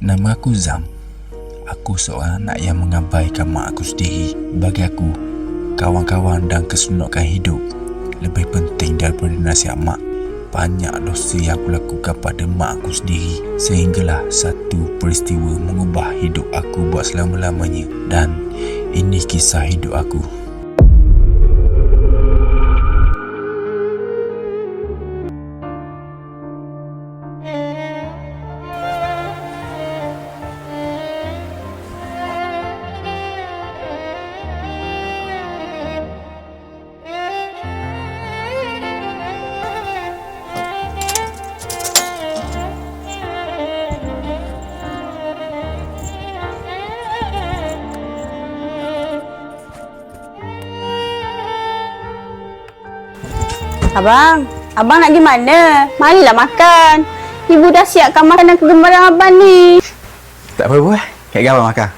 Nama aku Zam. Aku seorang anak yang mengabaikan mak aku sendiri. Bagi aku, kawan-kawan dan keseronokan hidup lebih penting daripada nasihat mak. Banyak dosa yang aku lakukan pada mak aku sendiri, sehinggalah satu peristiwa mengubah hidup aku buat selama-lamanya. Dan ini kisah hidup aku. Abang nak pergi mana? Marilah makan. Ibu dah siapkan makanan kegemaran abang ni. Tak apa, Bu. Kak Abang makan.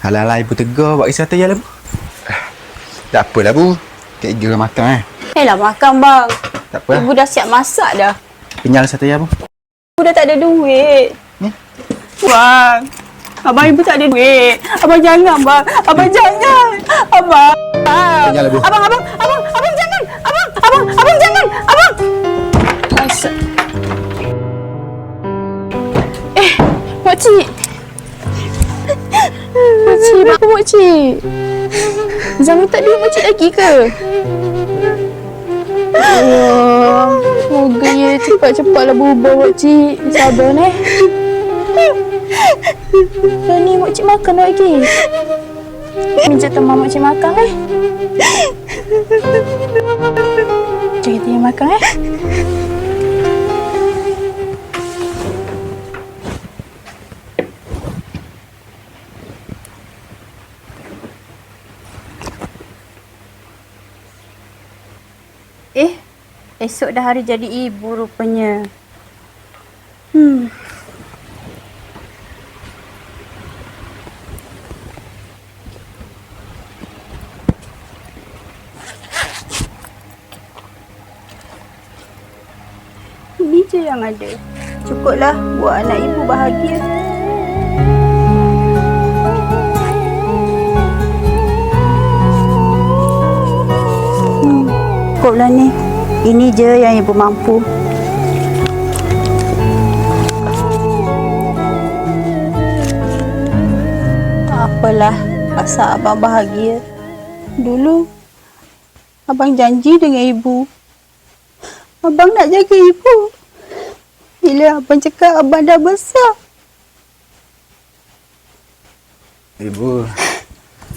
Alah-alah, Ibu tegur buat kisah tu je lah, Bu. Tak apalah, Bu. Kak Iga makan, Lah makan, bang. Tak apa. Ibu dah siap masak dah. Kenyal satu ya, Bu. Ibu dah tak ada duit. Ni? Bang. Abang, ibu tak ada duit. Abang jangan, bang. Abang jangan. Abang. Kenyal, Bu. Abang jangan. Abang jangan. Abang. Asal. Makcik. Makcik, kenapa makcik? Zam tak duit makcik lagi ke? Allah, semoga ya cepat-cepatlah berubah makcik. Sabar ni. Dan ni makcik makan lagi. Minta teman makcik makan Cik dia makan esok dah hari jadi ibu rupanya. Ini je yang ada. Cukuplah buat anak ibu bahagia. Cukuplah ni. Ini je yang ibu mampu. Tak apalah, asal abang bahagia. Dulu, abang janji dengan ibu. Abang nak jaga ibu. Bila abang cakap abang dah besar. Ibu,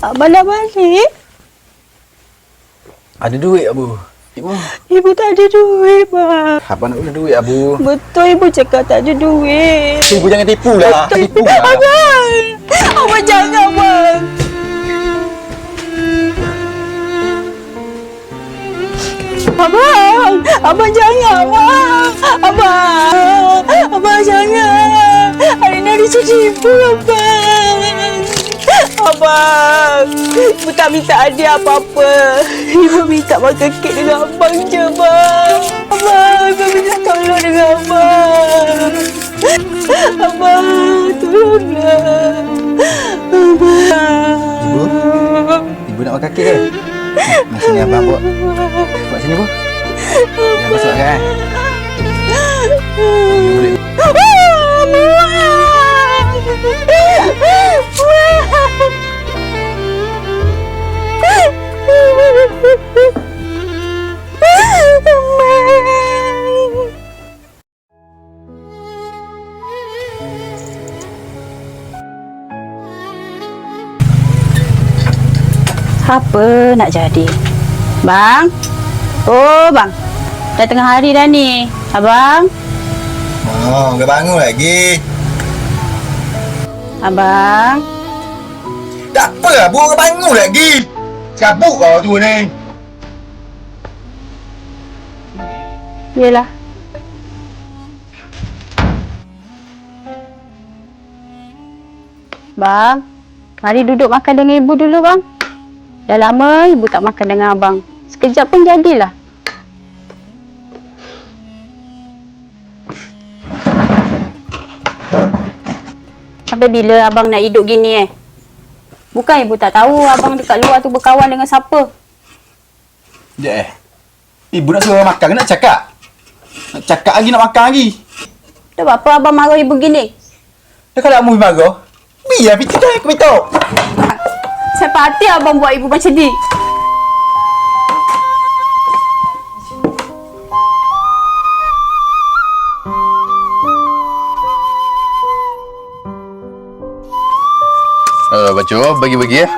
Abang dah balik. ada duit, Abu. Ibu, Ibu tak ada duit, bang. abang nak guna duit, Abu. Betul ibu cakap tak ada duit. Ibu jangan tipu lah. Betul Tipu ibu. lah. Abang. Abang jangan, bang. Abang jangan, bang. Abang jangan. Hari ni ada tipu, abang. Abang, ibu tak minta hadiah apa-apa. Ibu minta makan kek dengan abang je, bang. Abang, ibu minta tolong dengan abang. Abang, tolonglah. Abang. Ibu nak makan kek ke? Ni sini abang buat. Buat sini, Bu. Jangan masuk kan? Boleh. Apa nak jadi? Bang? Oh, bang. Dah tengah hari dah ni. Abang? Oh, dah bangun lagi. Abang? Tak apa, Abu. Dah bangun lagi. Cabut kau tu ni. Yelah. Bang, mari duduk makan dengan ibu dulu, bang. Dah lama ibu tak makan dengan abang. Sekejap pun jadilah. Sampai bila abang nak hidup gini Bukan ibu tak tahu abang dekat luar tu berkawan dengan siapa. Sekejap Ibu nak suruh makan ke nak cakap? Nak cakap lagi, nak makan lagi. Dah apa abang marah ibu gini? Dah kalau mu marah, biar pergi dah aku minta. Siapa hati abang buat ibu macam ni? Baju bagi-bagi ya.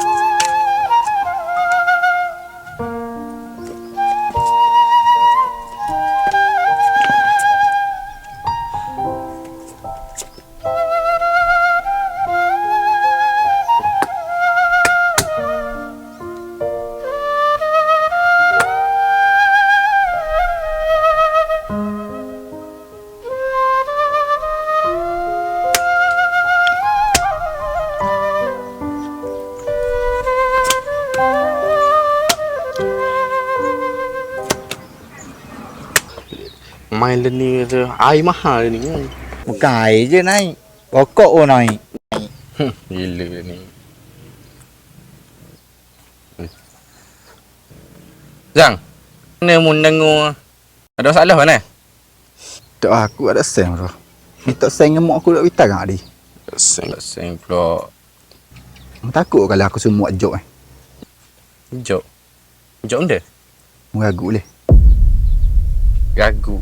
Main ni tu air mahal ni kan. Bukan air je naik. Rokok pun naik. Gila ni. Zang, mana mu dengar ada masalah mana? Tak, aku ada sen bro. Minta sen dengan mak aku nak bitar kan tadi. Seng pula. Aku takut kalau aku suruh buat joke Jok. Jok benda? Meragu boleh. Gagu.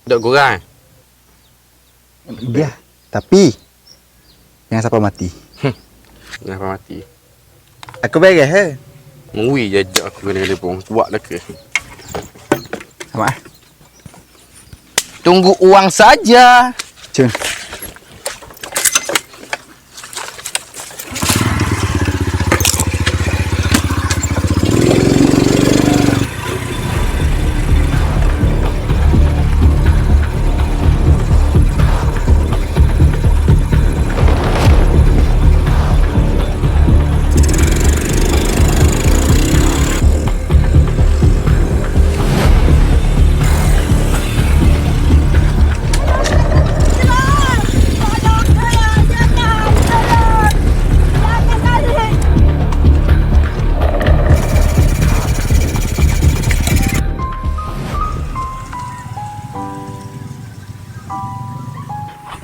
Dok korang. Biar. Tapi jangan sampai mati. Kenapa mati? Aku beres Mui jajak aku kena telefon. Buat dah ke? Sama Tunggu uang saja. Cun.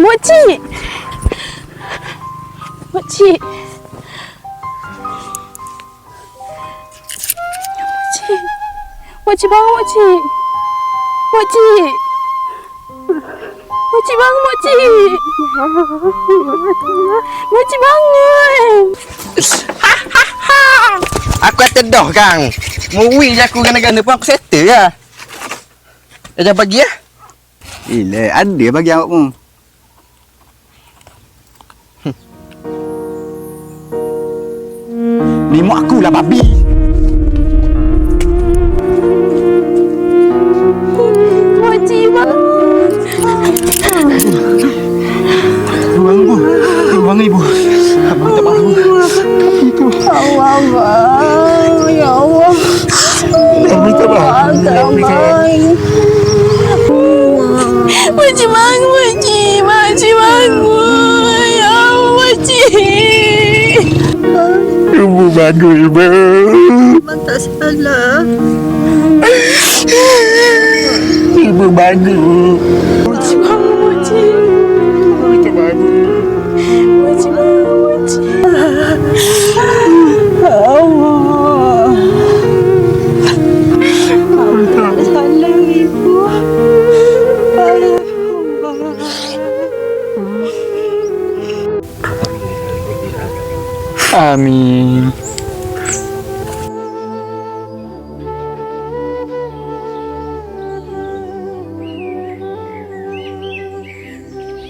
Mokcik! Mokcik! Mokcik! Mokcik bangun, Mokcik! Mokcik! Mokcik bangun, Mokcik! Mokcik bangun! Aku kata dah kang. Mui je aku gana-gana pun aku settle lah. Dah bagi ya? Gila, ada bagi awak pun. Ni mak aku lah babi. Mokcik bangun! Ruang ibu. Ruang ibu. Abang tak mahu. Itu. Allah, abang! Ya Allah! Abang tak mahu. Mokcik bangun, Mokcik! Mokcik bangun! Ya Allah, Mokcik! Ibu bagus, ibu. Abang tak salah. Ibu bagus. Mokcik bangun, Mokcik! Tak bagus. Mokcik bangun, Mokcik! Allah! Abang tak salah, Ibu. Amin.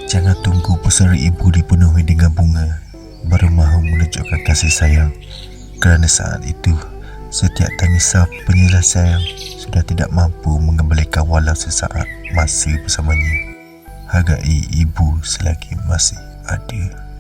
Jangan tunggu pesara ibu dipenuhi dengan bunga baru mahu menunjukkan kasih sayang. Kerana saat itu, setiap tangisan penyelesaian sudah tidak mampu mengembalikan walau sesaat masa bersamanya. Hargai ibu selagi masih ada.